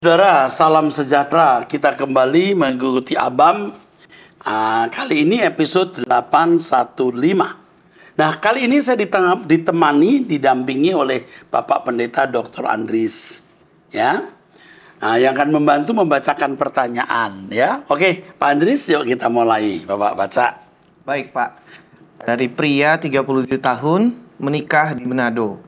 Saudara, salam sejahtera. Kita kembali mengikuti Abam. Kali ini episode 815. Nah, kali ini saya didampingi oleh Bapak Pendeta Dr. Andris. Ya. Nah, yang akan membantu membacakan pertanyaan. Ya, oke, Pak Andris, yuk kita mulai. Bapak baca. Baik, Pak. Dari pria 37 tahun, menikah di Manado.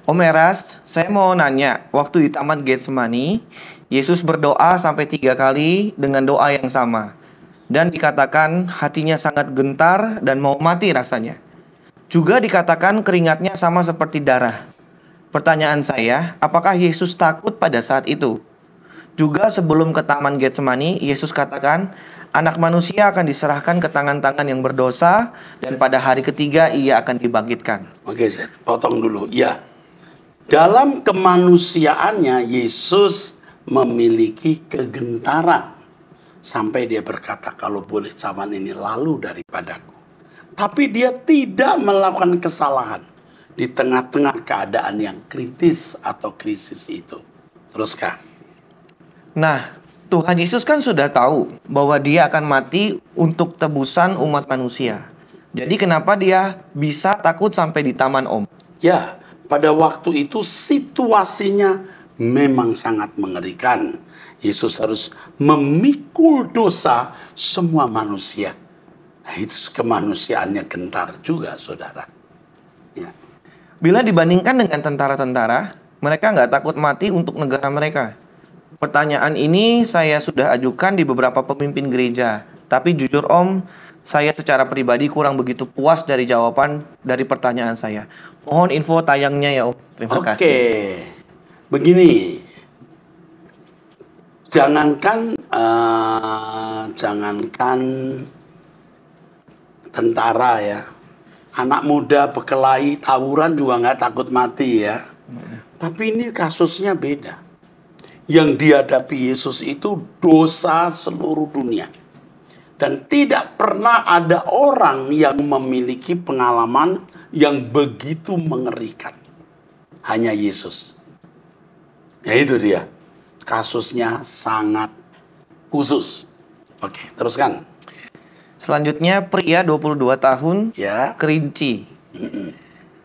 Om Eras, saya mau nanya, waktu di Taman Getsemani, Yesus berdoa sampai 3 kali dengan doa yang sama. Dan dikatakan hatinya sangat gentar dan mau mati rasanya. Juga dikatakan keringatnya sama seperti darah. Pertanyaan saya, apakah Yesus takut pada saat itu? Juga sebelum ke Taman Getsemani, Yesus katakan, anak manusia akan diserahkan ke tangan-tangan yang berdosa, dan pada hari ketiga ia akan dibangkitkan. Oke, saya potong dulu. Ya. Dalam kemanusiaannya, Yesus memiliki kegentaran. Sampai dia berkata, kalau boleh cawan ini lalu daripadaku. Tapi dia tidak melakukan kesalahan di tengah-tengah keadaan yang kritis atau krisis itu. Teruskah? Nah, Tuhan Yesus kan sudah tahu bahwa dia akan mati untuk tebusan umat manusia. Jadi kenapa dia bisa takut sampai di taman, Om? Ya, pada waktu itu situasinya memang sangat mengerikan. Yesus harus memikul dosa semua manusia. Nah, itu kemanusiaannya gentar juga, saudara. Ya. Bila dibandingkan dengan tentara-tentara, mereka nggak takut mati untuk negara mereka. Pertanyaan ini saya sudah ajukan di beberapa pemimpin gereja. Tapi jujur Om, saya secara pribadi kurang begitu puas dari jawaban dari pertanyaan saya. Mohon info tayangnya ya Om. Terima kasih. Oke, begini. Jangankan tentara ya. Anak muda berkelahi tawuran juga nggak takut mati ya. Tapi ini kasusnya beda. Yang dihadapi Yesus itu dosa seluruh dunia. Dan tidak pernah ada orang yang memiliki pengalaman yang begitu mengerikan. Hanya Yesus. Ya itu dia. Kasusnya sangat khusus. Oke, teruskan. Selanjutnya pria 22 tahun, Ya. Kerinci.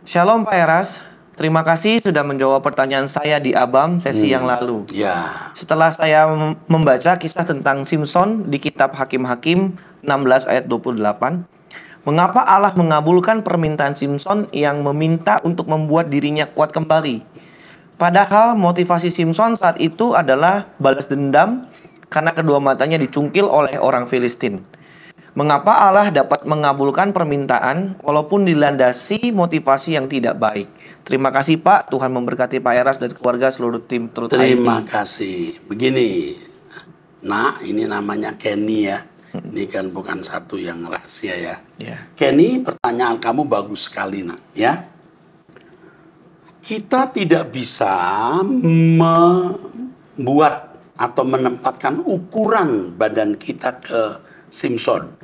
Shalom Pak Eras. Terima kasih sudah menjawab pertanyaan saya di Abam sesi yang lalu. Ya. Setelah saya membaca kisah tentang Simson di kitab Hakim-Hakim 16 ayat 28, mengapa Allah mengabulkan permintaan Simson yang meminta untuk membuat dirinya kuat kembali? Padahal motivasi Simson saat itu adalah balas dendam karena kedua matanya dicungkil oleh orang Filistin. Mengapa Allah dapat mengabulkan permintaan walaupun dilandasi motivasi yang tidak baik? Terima kasih Pak, Tuhan memberkati Pak Eras dan keluarga seluruh tim Truth ID. Terima kasih. Begini, ini namanya Kenny ya. Ini kan bukan satu yang rahasia ya. Kenny, pertanyaan kamu bagus sekali nak ya. Kita tidak bisa membuat atau menempatkan ukuran badan kita ke Simson.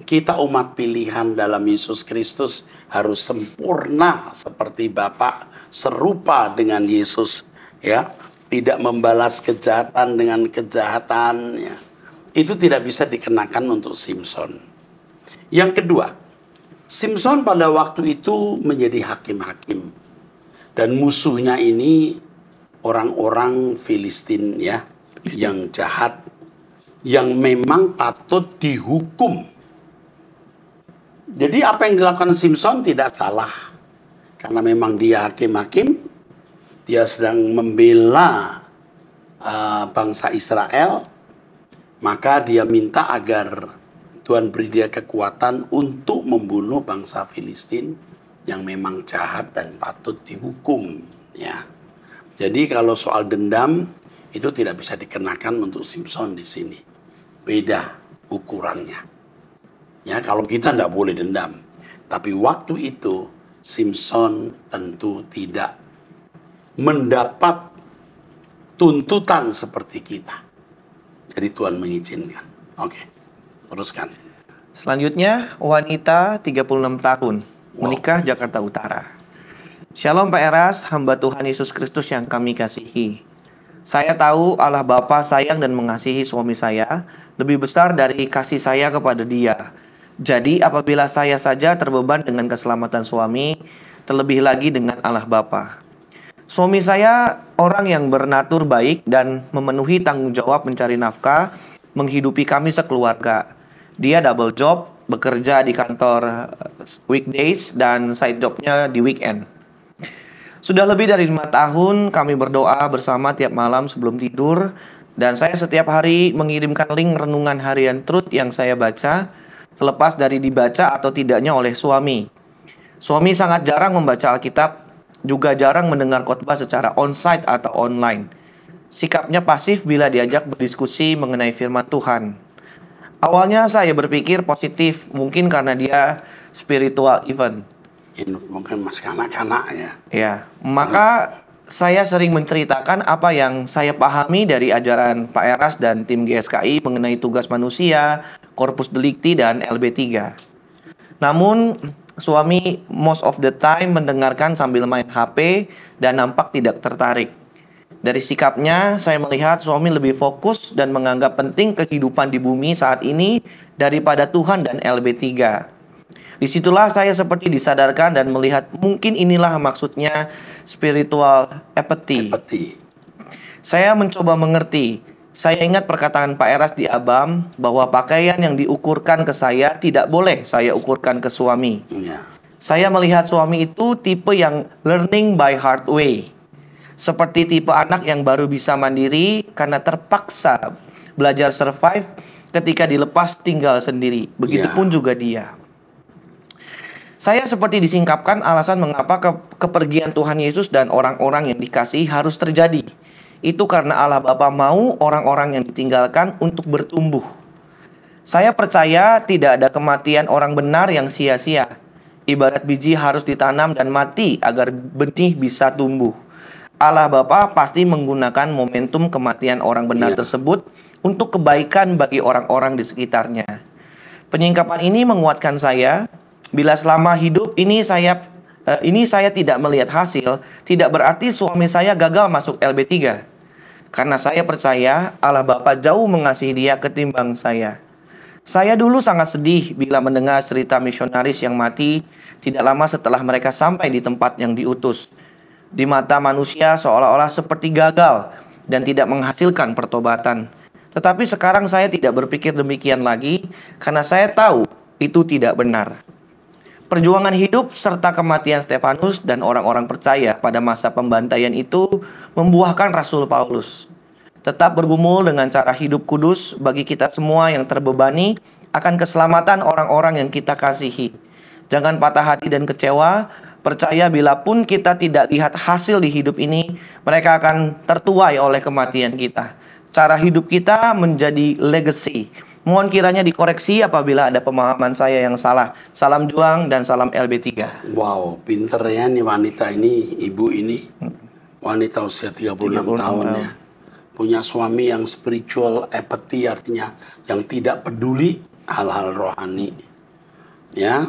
Kita umat pilihan dalam Yesus Kristus harus sempurna seperti Bapa, serupa dengan Yesus ya, tidak membalas kejahatan dengan kejahatan ya. Itu tidak bisa dikenakan untuk Simson. Yang kedua, Simson pada waktu itu menjadi hakim-hakim dan musuhnya ini orang-orang Filistin ya, yang jahat, yang memang patut dihukum. Jadi apa yang dilakukan Simson tidak salah. Karena memang dia hakim-hakim. Dia sedang membela bangsa Israel. Maka dia minta agar Tuhan beri dia kekuatan untuk membunuh bangsa Filistin yang memang jahat dan patut dihukum. Ya. Jadi kalau soal dendam itu tidak bisa dikenakan untuk Simson di sini. Beda ukurannya. Ya, kalau kita tidak boleh dendam. Tapi waktu itu Simson tentu tidak mendapat tuntutan seperti kita. Jadi Tuhan mengizinkan. Oke, teruskan. Selanjutnya wanita 36 tahun, menikah Jakarta Utara. Shalom Pak Eras, hamba Tuhan Yesus Kristus yang kami kasihi. Saya tahu Allah Bapa sayang dan mengasihi suami saya lebih besar dari kasih saya kepada dia. Jadi apabila saya saja terbeban dengan keselamatan suami, terlebih lagi dengan Allah Bapa. Suami saya orang yang bernatur baik dan memenuhi tanggung jawab mencari nafkah, menghidupi kami sekeluarga. Dia double job, bekerja di kantor weekdays dan side jobnya di weekend. Sudah lebih dari 5 tahun kami berdoa bersama tiap malam sebelum tidur, dan saya setiap hari mengirimkan link renungan harian Truth yang saya baca, terlepas dari dibaca atau tidaknya oleh suami. Suami sangat jarang membaca Alkitab, juga jarang mendengar khotbah secara onsite atau online. Sikapnya pasif bila diajak berdiskusi mengenai firman Tuhan. Awalnya saya berpikir positif, mungkin karena dia spiritual event. Mungkin masih kanak-kanak ya. Ya, maka saya sering menceritakan apa yang saya pahami dari ajaran Pak Eras dan tim GSKI mengenai tugas manusia, Corpus Delicti, dan LB3. Namun, suami most of the time mendengarkan sambil main HP dan nampak tidak tertarik. Dari sikapnya, saya melihat suami lebih fokus dan menganggap penting kehidupan di bumi saat ini daripada Tuhan dan LB3. Disitulah saya seperti disadarkan dan melihat mungkin inilah maksudnya spiritual apathy. Saya mencoba mengerti. Saya ingat perkataan Pak Eras di Abam bahwa pakaian yang diukurkan ke saya tidak boleh saya ukurkan ke suami. Saya melihat suami itu tipe yang learning by hard way. Seperti tipe anak yang baru bisa mandiri karena terpaksa belajar survive ketika dilepas tinggal sendiri. Begitupun juga dia. Saya seperti disingkapkan alasan mengapa kepergian Tuhan Yesus dan orang-orang yang dikasihi harus terjadi. Itu karena Allah Bapa mau orang-orang yang ditinggalkan untuk bertumbuh. Saya percaya tidak ada kematian orang benar yang sia-sia. Ibarat biji harus ditanam dan mati agar benih bisa tumbuh. Allah Bapa pasti menggunakan momentum kematian orang benar tersebut untuk kebaikan bagi orang-orang di sekitarnya. Penyingkapan ini menguatkan saya. Bila selama hidup ini saya tidak melihat hasil, tidak berarti suami saya gagal masuk LB3. Karena saya percaya Allah Bapa jauh mengasihi dia ketimbang saya. Saya dulu sangat sedih bila mendengar cerita misionaris yang mati tidak lama setelah mereka sampai di tempat yang diutus. Di mata manusia seolah-olah seperti gagal dan tidak menghasilkan pertobatan. Tetapi sekarang saya tidak berpikir demikian lagi karena saya tahu itu tidak benar. Perjuangan hidup serta kematian Stefanus dan orang-orang percaya pada masa pembantaian itu membuahkan Rasul Paulus. Tetap bergumul dengan cara hidup kudus bagi kita semua yang terbebani akan keselamatan orang-orang yang kita kasihi. Jangan patah hati dan kecewa, percaya bila pun kita tidak lihat hasil di hidup ini, mereka akan tertuai oleh kematian kita. Cara hidup kita menjadi legacy. Mohon kiranya dikoreksi apabila ada pemahaman saya yang salah. Salam juang dan salam LB3. Wow, pinter ya nih wanita ini, ibu ini. Wanita usia 36 tahun ya. Punya suami yang spiritual apathy, artinya yang tidak peduli hal-hal rohani. Ya.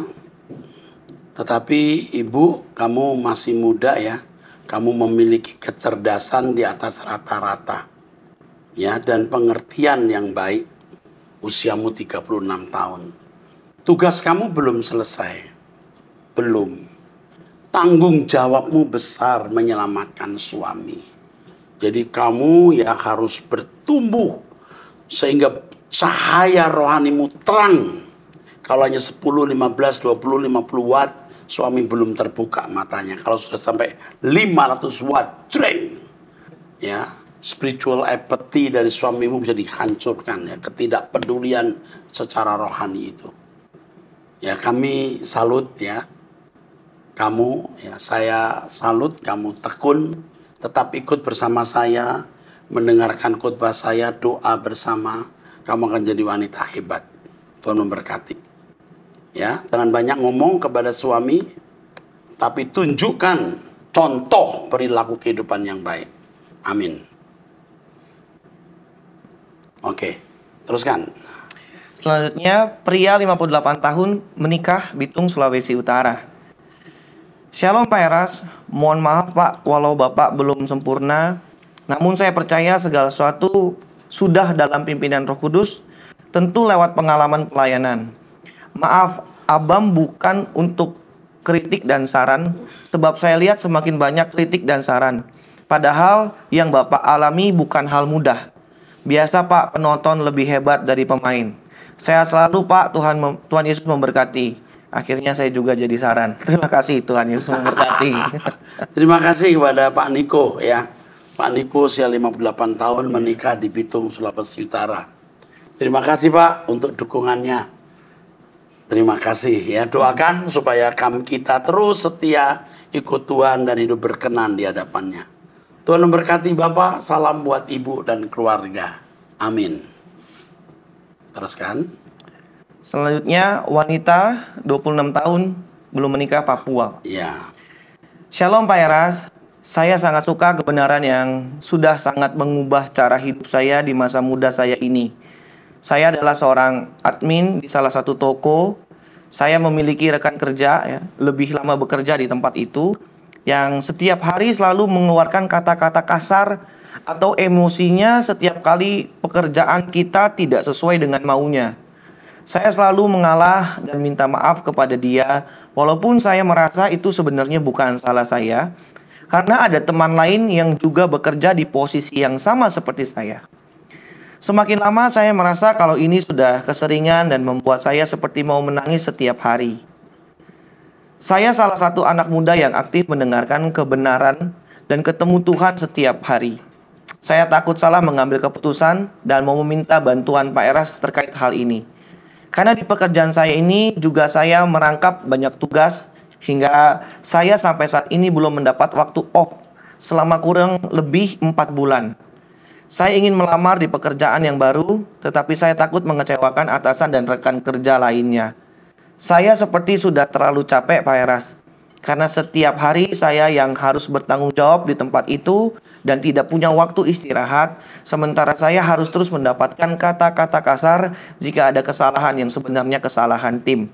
Tetapi ibu, kamu masih muda ya. Kamu memiliki kecerdasan di atas rata-rata. Ya, dan pengertian yang baik. Usiamu 36 tahun. Tugas kamu belum selesai. Belum. Tanggung jawabmu besar menyelamatkan suami. Jadi kamu ya harus bertumbuh sehingga cahaya rohanimu terang. Kalau hanya 10, 15, 20, 50 watt, suami belum terbuka matanya. Kalau sudah sampai 500 watt, jreng. Ya. Spiritual apathy dari suamimu bisa dihancurkan ya, ketidakpedulian secara rohani itu. Ya, kami salut ya. Kamu ya, saya salut kamu tekun tetap ikut bersama saya, mendengarkan khotbah saya, doa bersama. Kamu akan jadi wanita hebat. Tuhan memberkati. Ya, jangan banyak ngomong kepada suami, tapi tunjukkan contoh perilaku kehidupan yang baik. Amin. Oke, teruskan. Selanjutnya, pria 58 tahun menikah Bitung, Sulawesi Utara. Shalom Pak Eras, mohon maaf Pak, walau Bapak belum sempurna, Namun saya percaya segala sesuatu sudah dalam pimpinan Roh Kudus, tentu lewat pengalaman pelayanan. Maaf, Abam bukan untuk kritik dan saran, sebab saya lihat semakin banyak kritik dan saran. Padahal yang Bapak alami bukan hal mudah. Biasa Pak, penonton lebih hebat dari pemain. Sehat selalu Pak, Tuhan Yesus memberkati. Akhirnya saya juga jadi saran. Terima kasih, Tuhan Yesus memberkati. Terima kasih kepada Pak Niko ya. Pak Niko usia 58 tahun menikah di Bitung, Sulawesi Utara. Terima kasih Pak untuk dukungannya. Terima kasih ya. Doakan supaya kita terus setia ikut Tuhan dan hidup berkenan di hadapannya. Tuhan memberkati Bapak. Salam buat Ibu dan keluarga. Amin. Teruskan. Selanjutnya wanita 26 tahun belum menikah, Papua. Ya. Shalom Pak Eras. Saya sangat suka kebenaran yang sudah sangat mengubah cara hidup saya di masa muda saya ini. Saya adalah seorang admin di salah satu toko. Saya memiliki rekan kerja ya, lebih lama bekerja di tempat itu, yang setiap hari selalu mengeluarkan kata-kata kasar atau emosinya setiap kali pekerjaan kita tidak sesuai dengan maunya. Saya selalu mengalah dan minta maaf kepada dia, walaupun saya merasa itu sebenarnya bukan salah saya, karena ada teman lain yang juga bekerja di posisi yang sama seperti saya. Semakin lama saya merasa kalau ini sudah keseringan dan membuat saya seperti mau menangis setiap hari. Saya salah satu anak muda yang aktif mendengarkan kebenaran dan ketemu Tuhan setiap hari. Saya takut salah mengambil keputusan dan mau meminta bantuan Pak Eras terkait hal ini. Karena di pekerjaan saya ini juga saya merangkap banyak tugas, hingga saya sampai saat ini belum mendapat waktu off selama kurang lebih 4 bulan. Saya ingin melamar di pekerjaan yang baru, tetapi saya takut mengecewakan atasan dan rekan kerja lainnya. Saya seperti sudah terlalu capek Pak Eras, karena setiap hari saya yang harus bertanggung jawab di tempat itu dan tidak punya waktu istirahat, sementara saya harus terus mendapatkan kata-kata kasar jika ada kesalahan yang sebenarnya kesalahan tim.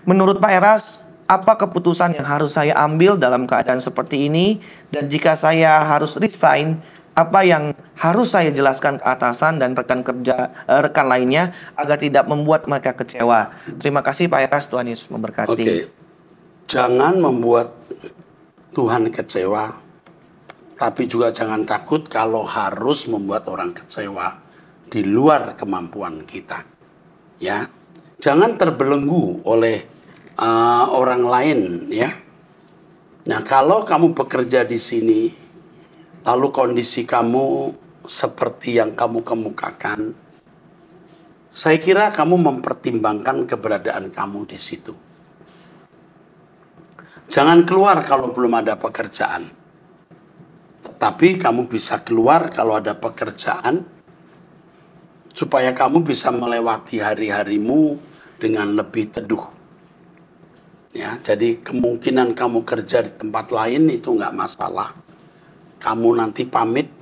Menurut Pak Eras, apa keputusan yang harus saya ambil dalam keadaan seperti ini? Dan jika saya harus resign, apa yang harus saya jelaskan ke atasan dan rekan lainnya agar tidak membuat mereka kecewa? Terima kasih Pak Eras, Tuhan Yesus memberkati. Oke. Jangan membuat Tuhan kecewa, tapi juga jangan takut kalau harus membuat orang kecewa di luar kemampuan kita. Ya, jangan terbelenggu oleh orang lain. Ya, nah kalau kamu bekerja di sini, lalu kondisi kamu seperti yang kamu kemukakan, saya kira kamu mempertimbangkan keberadaan kamu di situ. Jangan keluar kalau belum ada pekerjaan. Tetapi kamu bisa keluar kalau ada pekerjaan, supaya kamu bisa melewati hari-harimu dengan lebih teduh. Ya, jadi kemungkinan kamu kerja di tempat lain itu nggak masalah. Kamu nanti pamit,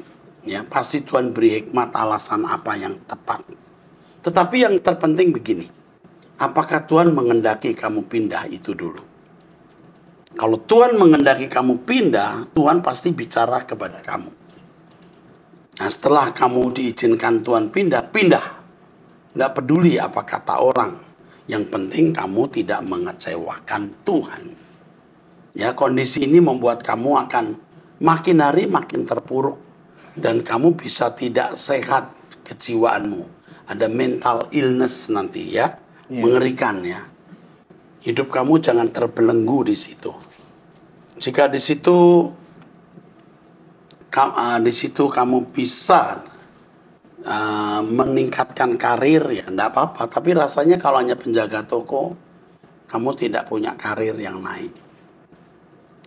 ya pasti Tuhan beri hikmat alasan apa yang tepat. Tetapi yang terpenting begini, apakah Tuhan mengendaki kamu pindah itu dulu? Kalau Tuhan mengendaki kamu pindah, Tuhan pasti bicara kepada kamu. Nah setelah kamu diizinkan Tuhan pindah, pindah. Nggak peduli apa kata orang. Yang penting kamu tidak mengecewakan Tuhan. Ya, kondisi ini membuat kamu akan makin hari makin terpuruk. Dan kamu bisa tidak sehat kejiwaanmu. Ada mental illness nanti ya. Mengerikan ya. Hidup kamu jangan terbelenggu di situ. Jika di situ kamu bisa meningkatkan karir, ya enggak apa-apa. Tapi rasanya kalau hanya penjaga toko, kamu tidak punya karir yang naik.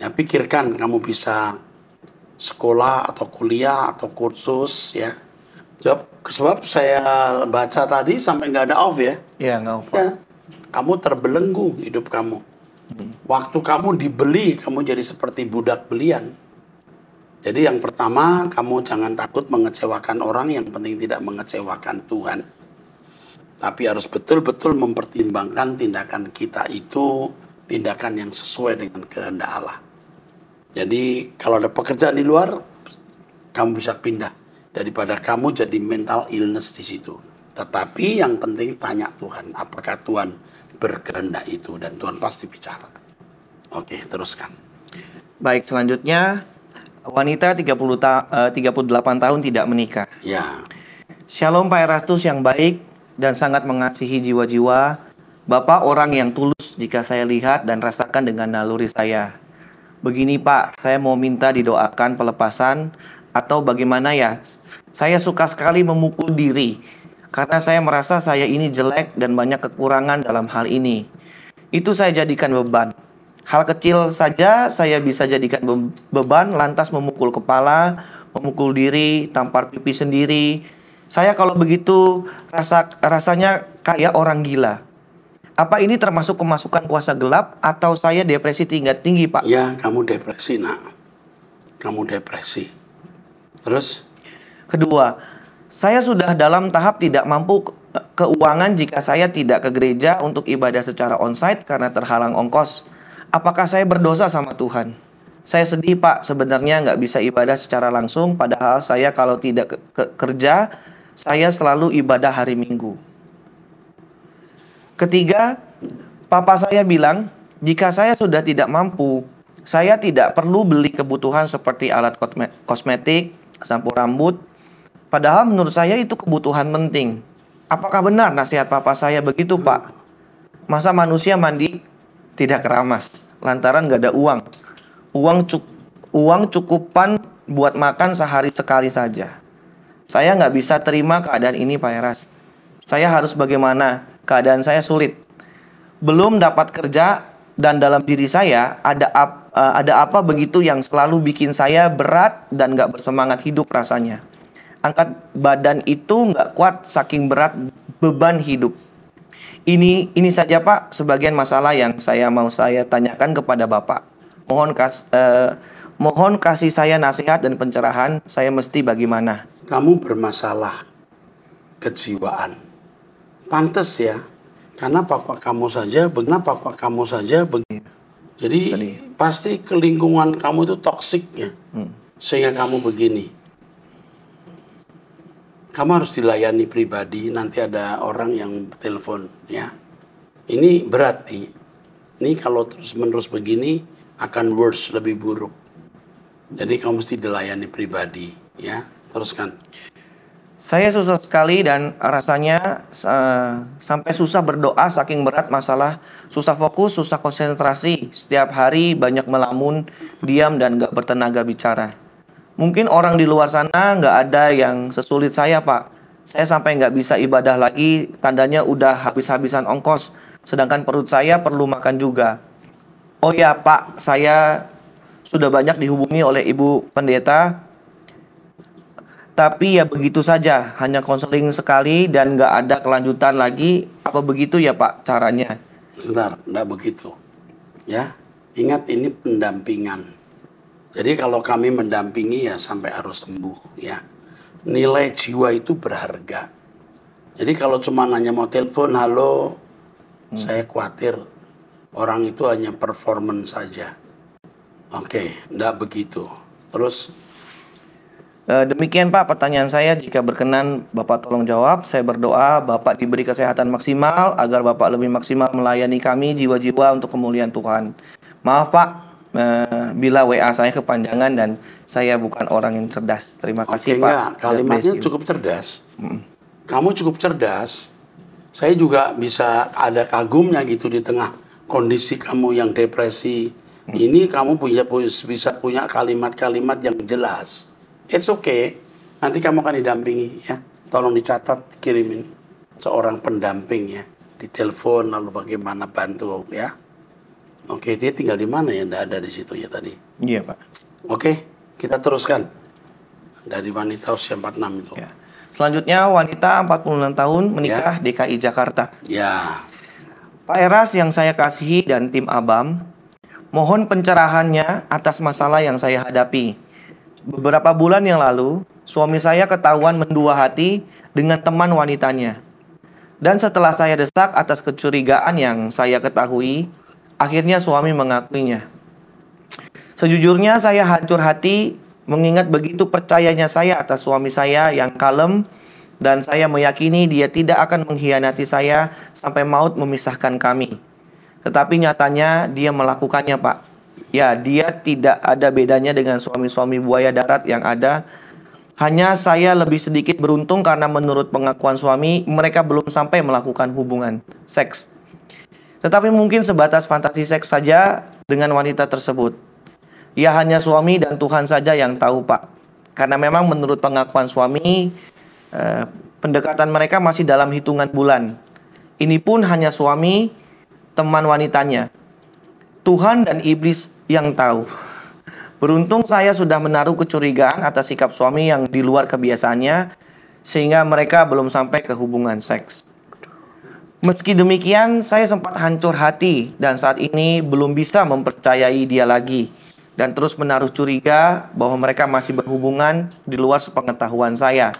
Ya, pikirkan kamu bisa sekolah atau kuliah atau kursus ya. Sebab saya baca tadi sampai nggak ada off ya. Iya, nggak off. Ya. Kamu terbelenggu hidup kamu. Waktu kamu dibeli, kamu jadi seperti budak belian. Jadi yang pertama, kamu jangan takut mengecewakan orang, yang penting tidak mengecewakan Tuhan. Tapi harus betul-betul mempertimbangkan tindakan kita itu tindakan yang sesuai dengan kehendak Allah. Jadi kalau ada pekerjaan di luar, kamu bisa pindah daripada kamu jadi mental illness di situ. Tetapi yang penting tanya Tuhan, apakah Tuhan berkehendak itu, dan Tuhan pasti bicara. Oke, teruskan. Baik, selanjutnya wanita 38 tahun tidak menikah. Ya, Shalom Pak Erastus yang baik dan sangat mengasihi jiwa-jiwa. Bapak orang yang tulus jika saya lihat dan rasakan dengan naluri saya. Begini Pak, saya mau minta didoakan pelepasan atau bagaimana ya? Saya suka sekali memukul diri karena saya merasa saya ini jelek dan banyak kekurangan dalam hal ini. Itu saya jadikan beban. Hal kecil saja saya bisa jadikan beban, lantas memukul kepala, memukul diri, tampar pipi sendiri. Saya kalau begitu rasanya kayak orang gila. Apa ini termasuk kemasukan kuasa gelap atau saya depresi tingkat tinggi, Pak? ya, kamu depresi, nak. Kamu depresi. Terus? Kedua, saya sudah dalam tahap tidak mampu keuangan jika saya tidak ke gereja untuk ibadah secara onsite karena terhalang ongkos. Apakah saya berdosa sama Tuhan? Saya sedih Pak, sebenarnya nggak bisa ibadah secara langsung, padahal saya kalau tidak kerja, saya selalu ibadah hari Minggu. Ketiga, papa saya bilang, jika saya sudah tidak mampu, saya tidak perlu beli kebutuhan seperti alat kosmetik, sampo rambut, padahal menurut saya itu kebutuhan penting. Apakah benar nasihat papa saya begitu Pak? Masa manusia mandi tidak keramas lantaran gak ada uang. Uang cukupan buat makan sehari sekali saja. Saya nggak bisa terima keadaan ini Pak Eras. Saya harus bagaimana? Keadaan saya sulit. Belum dapat kerja dan dalam diri saya ada apa begitu yang selalu bikin saya berat dan nggak bersemangat hidup rasanya. Angkat badan itu nggak kuat saking berat beban hidup. Ini saja Pak sebagian masalah yang saya tanyakan kepada Bapak. Mohon kasih saya nasihat dan pencerahan. Saya mesti bagaimana? Kamu bermasalah kejiwaan. Pantes ya. Karena papa kamu saja jadi Sedih. pasti ke lingkungan kamu itu toksik ya. Sehingga kamu begini. Kamu harus dilayani pribadi, nanti ada orang yang telepon ya. Ini berat nih. Ini kalau terus-menerus begini akan worse, lebih buruk. Jadi kamu mesti dilayani pribadi ya. Teruskan. Saya susah sekali dan rasanya sampai susah berdoa saking berat masalah. Susah fokus, susah konsentrasi. Setiap hari banyak melamun, diam dan gak bertenaga bicara. Mungkin orang di luar sana nggak ada yang sesulit saya Pak. Saya sampai nggak bisa ibadah lagi, tandanya udah habis-habisan ongkos. Sedangkan perut saya perlu makan juga. Oh ya Pak, saya sudah banyak dihubungi oleh Ibu Pendeta. Tapi ya begitu saja, hanya konseling sekali dan nggak ada kelanjutan lagi. Apa begitu ya Pak caranya? Sebentar, enggak begitu. Ya, ingat ini pendampingan. Jadi kalau kami mendampingi ya sampai harus sembuh ya. Nilai jiwa itu berharga. Jadi kalau cuma nanya mau telepon, halo, saya khawatir orang itu hanya performance saja. Oke, enggak begitu. Terus? Demikian Pak pertanyaan saya. Jika berkenan Bapak tolong jawab. Saya berdoa Bapak diberi kesehatan maksimal agar Bapak lebih maksimal melayani kami jiwa-jiwa untuk kemuliaan Tuhan. Maaf Pak bila WA saya kepanjangan dan saya bukan orang yang cerdas. Terima kasih Pak. Enggak, kalimatnya cukup cerdas. Kamu cukup cerdas. Saya juga bisa ada kagumnya gitu di tengah kondisi kamu yang depresi. Ini kamu bisa punya kalimat-kalimat yang jelas. It's okay. Nanti kamu akan didampingi ya. Tolong dicatat, kirimin seorang pendamping ya. Ditelepon lalu bagaimana bantu ya. Oke, dia tinggal di mana ya? Nggak ada di situ ya tadi. Iya Pak. Oke, kita teruskan. Dari wanita usia 46 itu. Ya. Selanjutnya wanita 46 tahun menikah DKI Jakarta. Ya. Pak Eras yang saya kasihi dan tim Abam, mohon pencerahannya atas masalah yang saya hadapi. Beberapa bulan yang lalu, suami saya ketahuan mendua hati dengan teman wanitanya. Dan setelah saya desak atas kecurigaan yang saya ketahui, akhirnya suami mengakuinya. Sejujurnya saya hancur hati Mengingat begitu percayanya saya atas suami saya yang kalem, dan saya meyakini dia tidak akan mengkhianati saya sampai maut memisahkan kami. Tetapi nyatanya dia melakukannya, Pak. Ya, dia tidak ada bedanya dengan suami-suami buaya darat yang ada. Hanya saya lebih sedikit beruntung karena menurut pengakuan suami, mereka belum sampai melakukan hubungan seks. Tetapi mungkin sebatas fantasi seks saja dengan wanita tersebut. Ya, hanya suami dan Tuhan saja yang tahu, Pak. Karena memang menurut pengakuan suami, pendekatan mereka masih dalam hitungan bulan. Ini pun hanya suami, teman wanitanya. Tuhan dan iblis yang tahu. Beruntung saya sudah menaruh kecurigaan atas sikap suami yang di luar kebiasaannya, sehingga mereka belum sampai ke hubungan seks. Meski demikian, saya sempat hancur hati dan saat ini belum bisa mempercayai dia lagi. Dan terus menaruh curiga bahwa mereka masih berhubungan di luar sepengetahuan saya.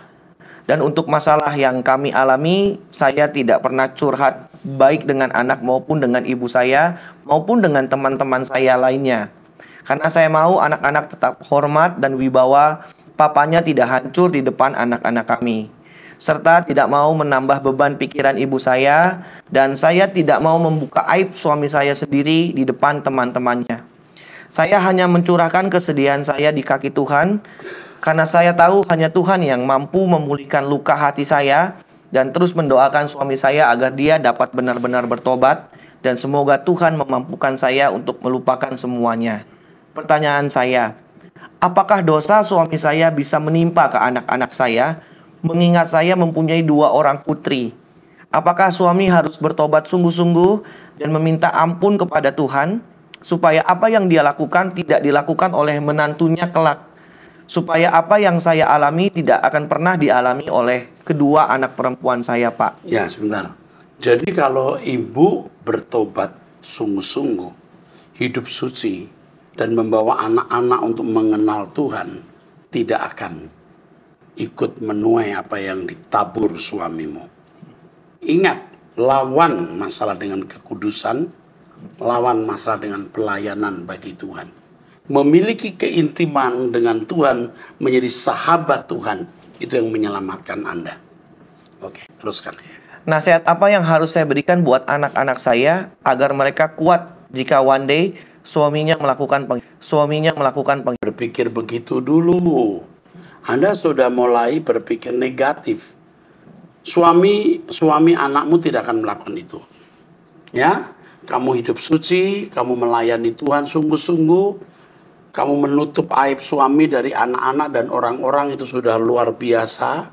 Dan untuk masalah yang kami alami, saya tidak pernah curhat baik dengan anak maupun dengan ibu saya maupun dengan teman-teman saya lainnya. Karena saya mau anak-anak tetap hormat dan wibawa, papanya tidak hancur di depan anak-anak kami. Serta tidak mau menambah beban pikiran ibu saya, dan saya tidak mau membuka aib suami saya sendiri di depan teman-temannya. Saya hanya mencurahkan kesedihan saya di kaki Tuhan, karena saya tahu hanya Tuhan yang mampu memulihkan luka hati saya, dan terus mendoakan suami saya agar dia dapat benar-benar bertobat, dan semoga Tuhan memampukan saya untuk melupakan semuanya. Pertanyaan saya, apakah dosa suami saya bisa menimpa ke anak-anak saya, mengingat saya mempunyai 2 orang putri? Apakah suami harus bertobat sungguh-sungguh dan meminta ampun kepada Tuhan, supaya apa yang dia lakukan tidak dilakukan oleh menantunya kelak, supaya apa yang saya alami tidak akan pernah dialami oleh kedua anak perempuan saya, Pak? Ya, sebentar. Jadi kalau ibu bertobat sungguh-sungguh, hidup suci, dan membawa anak-anak untuk mengenal Tuhan, tidak akan ikut menuai apa yang ditabur suamimu. Ingat, lawan masalah dengan kekudusan, lawan masalah dengan pelayanan bagi Tuhan. Memiliki keintiman dengan Tuhan, menjadi sahabat Tuhan, itu yang menyelamatkan Anda. Oke, teruskan. Nasihat apa yang harus saya berikan buat anak-anak saya agar mereka kuat jika one day suaminya melakukan Berpikir begitu dulu. Anda sudah mulai berpikir negatif. Suami anakmu tidak akan melakukan itu. Ya, kamu hidup suci, kamu melayani Tuhan sungguh-sungguh, kamu menutup aib suami dari anak-anak dan orang-orang, itu sudah luar biasa.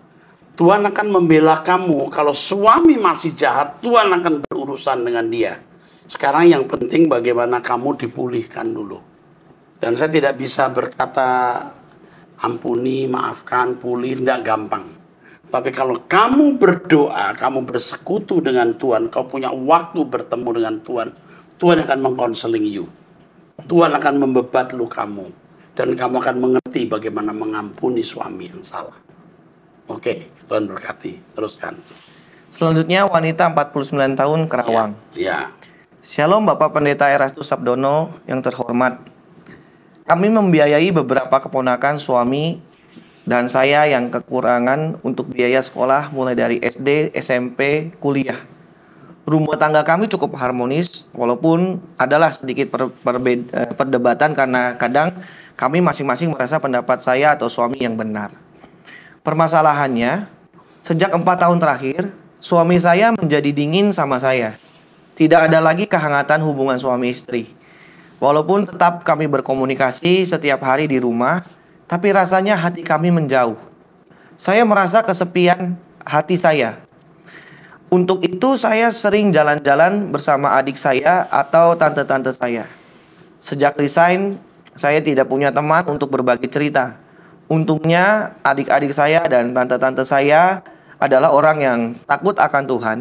Tuhan akan membela kamu. Kalau suami masih jahat, Tuhan akan berurusan dengan dia. Sekarang yang penting bagaimana kamu dipulihkan dulu. Dan saya tidak bisa berkata ampuni, maafkan, pulih, tidak gampang. Tapi kalau kamu berdoa, kamu bersekutu dengan Tuhan, kau punya waktu bertemu dengan Tuhan, Tuhan akan mengkonseling you. Tuhan akan membebat lukamu. Dan kamu akan mengerti bagaimana mengampuni suami yang salah. Oke, Tuhan berkati. Teruskan. Selanjutnya wanita 49 tahun Kerawang. Ya. Shalom Bapak Pendeta Erastus Sabdono yang terhormat. Kami membiayai beberapa keponakan suami dan saya yang kekurangan untuk biaya sekolah mulai dari SD, SMP, kuliah. Rumah tangga kami cukup harmonis, walaupun adalah sedikit perdebatan karena kadang kami masing-masing merasa pendapat saya atau suami yang benar. Permasalahannya, sejak 4 tahun terakhir, suami saya menjadi dingin sama saya. Tidak ada lagi kehangatan hubungan suami istri. Walaupun tetap kami berkomunikasi setiap hari di rumah, tapi rasanya hati kami menjauh. Saya merasa kesepian hati saya. Untuk itu saya sering jalan-jalan bersama adik saya atau tante-tante saya. Sejak resign, saya tidak punya teman untuk berbagi cerita. Untungnya adik-adik saya dan tante-tante saya adalah orang yang takut akan Tuhan.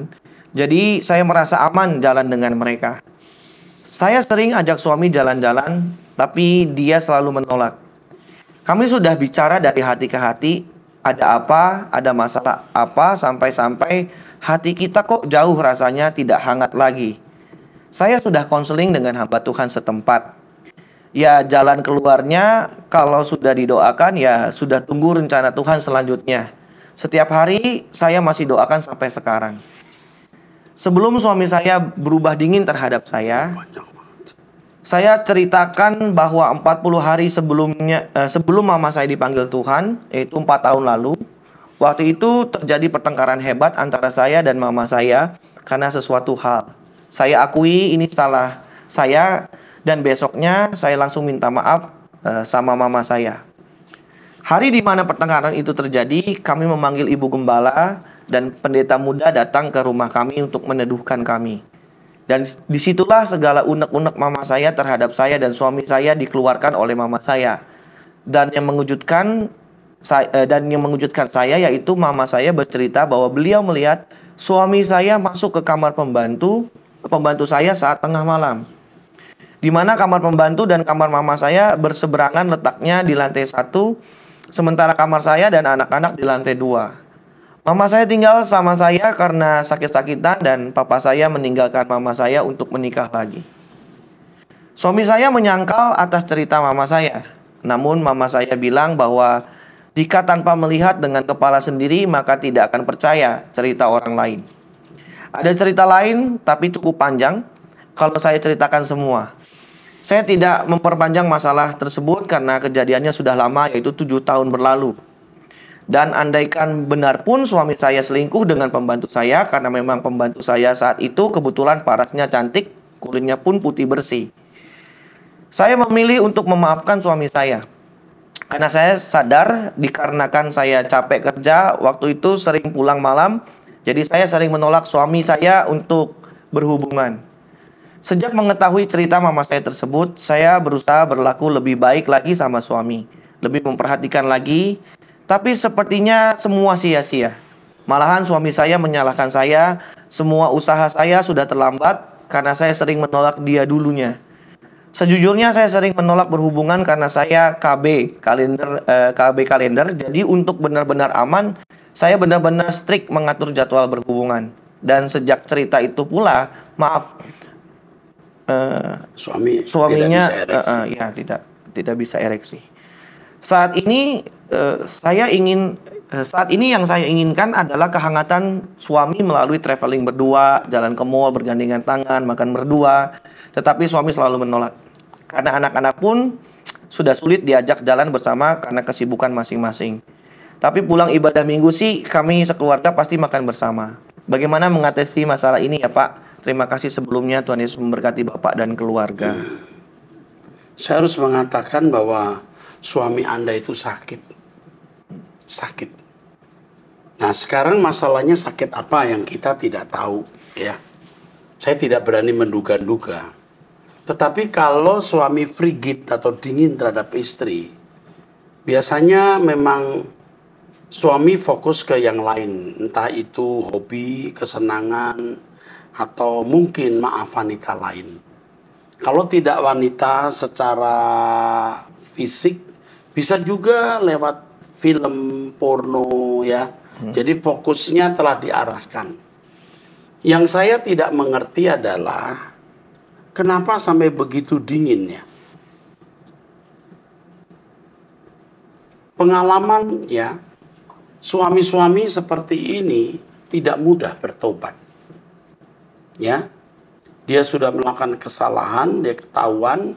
Jadi saya merasa aman jalan dengan mereka. Saya sering ajak suami jalan-jalan, tapi dia selalu menolak. Kami sudah bicara dari hati ke hati, ada apa, ada masalah apa, sampai-sampai hati kita kok jauh rasanya tidak hangat lagi. Saya sudah konseling dengan hamba Tuhan setempat. Ya jalan keluarnya kalau sudah didoakan ya sudah tunggu rencana Tuhan selanjutnya. Setiap hari saya masih doakan sampai sekarang. Sebelum suami saya berubah dingin terhadap Panjang banget. saya ceritakan bahwa 40 hari sebelum mama saya dipanggil Tuhan, yaitu 4 tahun lalu, waktu itu terjadi pertengkaran hebat antara saya dan mama saya karena sesuatu hal. Saya akui ini salah saya dan besoknya saya langsung minta maaf sama mama saya. Hari di mana pertengkaran itu terjadi, kami memanggil ibu gembala dan pendeta muda datang ke rumah kami untuk meneduhkan kami. Dan disitulah segala unek-unek mama saya terhadap saya dan suami saya dikeluarkan oleh mama saya. Dan yang mengejutkan saya yaitu mama saya bercerita bahwa beliau melihat suami saya masuk ke kamar pembantu saya saat tengah malam. Di mana kamar pembantu dan kamar mama saya berseberangan letaknya di lantai 1, sementara kamar saya dan anak-anak di lantai 2. Mama saya tinggal sama saya karena sakit-sakitan dan papa saya meninggalkan mama saya untuk menikah lagi. Suami saya menyangkal atas cerita mama saya. Namun mama saya bilang bahwa jika tanpa melihat dengan kepala sendiri maka tidak akan percaya cerita orang lain. Ada cerita lain tapi cukup panjang kalau saya ceritakan semua. Saya tidak memperpanjang masalah tersebut karena kejadiannya sudah lama, yaitu 7 tahun berlalu. Dan andaikan benar pun suami saya selingkuh dengan pembantu saya, karena memang pembantu saya saat itu kebetulan parasnya cantik, kulitnya pun putih bersih. Saya memilih untuk memaafkan suami saya. Karena saya sadar dikarenakan saya capek kerja, waktu itu sering pulang malam, jadi saya sering menolak suami saya untuk berhubungan. Sejak mengetahui cerita mama saya tersebut, saya berusaha berlaku lebih baik lagi sama suami, lebih memperhatikan lagi, tapi sepertinya semua sia-sia. Malahan suami saya menyalahkan saya, semua usaha saya sudah terlambat karena saya sering menolak dia dulunya. Sejujurnya saya sering menolak berhubungan karena saya KB kalender. Jadi untuk benar-benar aman, saya benar-benar strict mengatur jadwal berhubungan. Dan sejak cerita itu pula, suaminya tidak bisa ereksi. Saat ini yang saya inginkan adalah kehangatan suami melalui traveling berdua, jalan ke mall bergandengan tangan, makan berdua. Tetapi suami selalu menolak. Karena anak-anak pun sudah sulit diajak jalan bersama karena kesibukan masing-masing. Tapi pulang ibadah minggu sih kami sekeluarga pasti makan bersama. Bagaimana mengatasi masalah ini ya Pak? Terima kasih sebelumnya, Tuhan Yesus memberkati Bapak dan keluarga. Saya harus mengatakan bahwa suami Anda itu sakit. Nah sekarang masalahnya sakit apa yang kita tidak tahu ya. Saya tidak berani menduga-duga. Tetapi kalau suami frigid atau dingin terhadap istri, biasanya memang suami fokus ke yang lain. Entah itu hobi, kesenangan, atau mungkin maaf wanita lain. Kalau tidak wanita secara fisik, bisa juga lewat film porno ya. Jadi fokusnya telah diarahkan. Yang saya tidak mengerti adalah kenapa sampai begitu dinginnya. Pengalaman ya, suami-suami seperti ini tidak mudah bertobat. Ya, dia sudah melakukan kesalahan, dia ketahuan,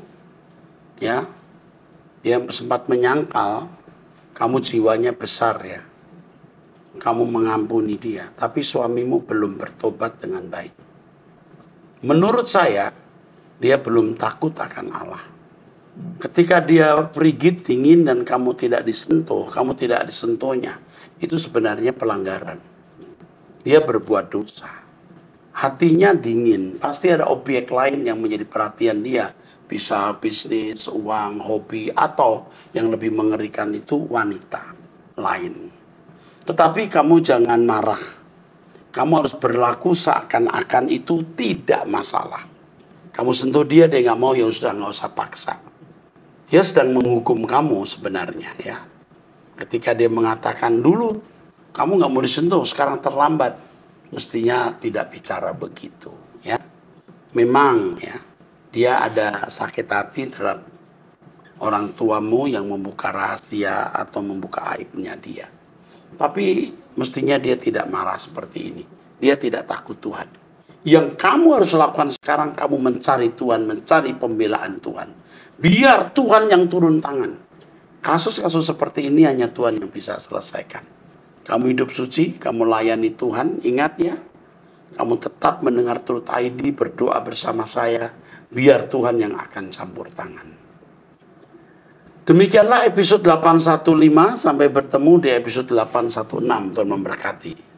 ya, dia sempat menyangkal, kamu jiwanya besar ya, kamu mengampuni dia, tapi suamimu belum bertobat dengan baik. Menurut saya, dia belum takut akan Allah. Ketika dia frigid, dingin, dan kamu tidak disentuhnya, itu sebenarnya pelanggaran. Dia berbuat dosa. Hatinya dingin, pasti ada objek lain yang menjadi perhatian dia. Bisa bisnis, uang, hobi, atau yang lebih mengerikan itu wanita lain. Tetapi kamu jangan marah. Kamu harus berlaku seakan-akan itu tidak masalah. Kamu sentuh dia nggak mau, ya sudah, nggak usah paksa. Dia sedang menghukum kamu sebenarnya ya. Ketika dia mengatakan dulu kamu nggak mau disentuh, sekarang terlambat. Mestinya tidak bicara begitu ya. Memang ya, dia ada sakit hati terhadap orang tuamu yang membuka rahasia atau membuka aibnya dia. Tapi mestinya dia tidak marah seperti ini. Dia tidak takut Tuhan. Yang kamu harus lakukan sekarang, kamu mencari Tuhan, mencari pembelaan Tuhan. Biar Tuhan yang turun tangan. Kasus-kasus seperti ini hanya Tuhan yang bisa selesaikan. Kamu hidup suci, kamu layani Tuhan, ingat ya. Kamu tetap mendengar Truth ID, berdoa bersama saya. Biar Tuhan yang akan campur tangan. Demikianlah episode 815, sampai bertemu di episode 816. Tuhan memberkati.